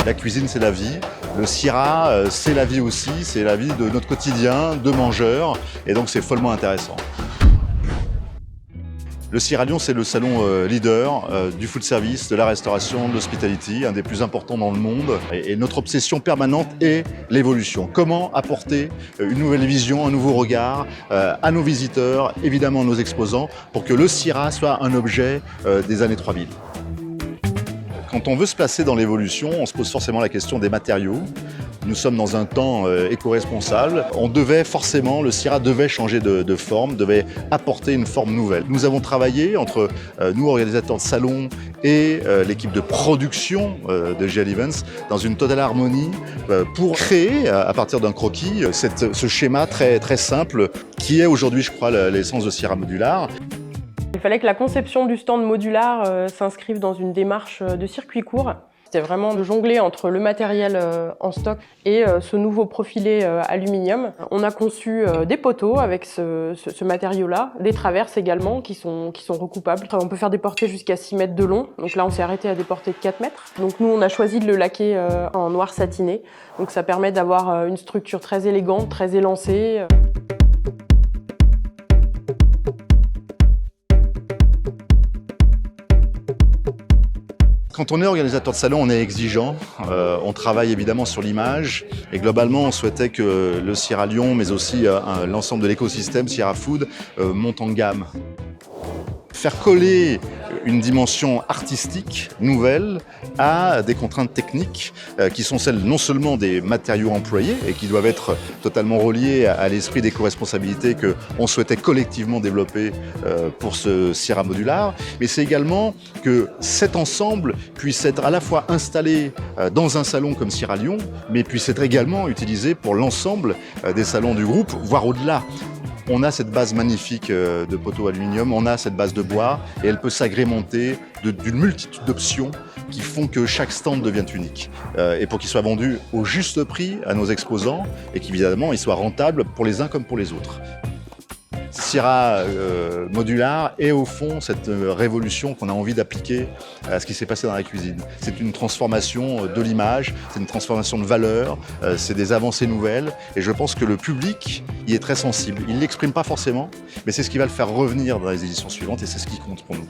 La cuisine, c'est la vie. Le Syrah, c'est la vie aussi, c'est la vie de notre quotidien, de mangeurs, et donc c'est follement intéressant. Le Syrah Lyon, c'est le salon leader du food service, de la restauration, de l'hospitality, un des plus importants dans le monde. Et notre obsession permanente est l'évolution. Comment apporter une nouvelle vision, un nouveau regard à nos visiteurs, évidemment à nos exposants, pour que le Syrah soit un objet des années 3000. Quand on veut se placer dans l'évolution, on se pose forcément la question des matériaux. Nous sommes dans un temps éco-responsable. Le Syrah devait changer de forme, devait apporter une forme nouvelle. Nous avons travaillé entre nous, organisateurs de salon, et l'équipe de production de GL Events dans une totale harmonie pour créer, à partir d'un croquis, ce schéma très simple qui est aujourd'hui, je crois, l'essence de Syrah Modular. Il fallait que la conception du stand modular s'inscrive dans une démarche de circuit court. C'était vraiment de jongler entre le matériel en stock et ce nouveau profilé aluminium. On a conçu des poteaux avec ce matériau-là, des traverses également qui sont recoupables. On peut faire des portées jusqu'à 6 mètres de long. Donc là, on s'est arrêté à des portées de 4 mètres. Donc nous, on a choisi de le laquer en noir satiné. Donc ça permet d'avoir une structure très élégante, très élancée. Quand on est organisateur de salon, on est exigeant, on travaille évidemment sur l'image et globalement on souhaitait que le Syrah Lyon, mais aussi l'ensemble de l'écosystème Syrah Food monte en gamme. Faire coller une dimension artistique nouvelle à des contraintes techniques qui sont celles non seulement des matériaux employés et qui doivent être totalement reliés à l'esprit d'éco-responsabilité qu'on souhaitait collectivement développer pour ce Syrah Modular, mais c'est également que cet ensemble puisse être à la fois installé dans un salon comme Syrah Lyon, mais puisse être également utilisé pour l'ensemble des salons du groupe, voire au-delà. On a cette base magnifique de poteaux aluminium, on a cette base de bois et elle peut s'agrémenter d'une multitude d'options qui font que chaque stand devient unique. Et pour qu'il soit vendu au juste prix à nos exposants et qu'évidemment il soit rentable pour les uns comme pour les autres. Syrah Modular est au fond cette révolution qu'on a envie d'appliquer à ce qui s'est passé dans la cuisine. C'est une transformation de l'image, c'est une transformation de valeur, c'est des avancées nouvelles et je pense que le public y est très sensible. Il ne l'exprime pas forcément, mais c'est ce qui va le faire revenir dans les éditions suivantes et c'est ce qui compte pour nous.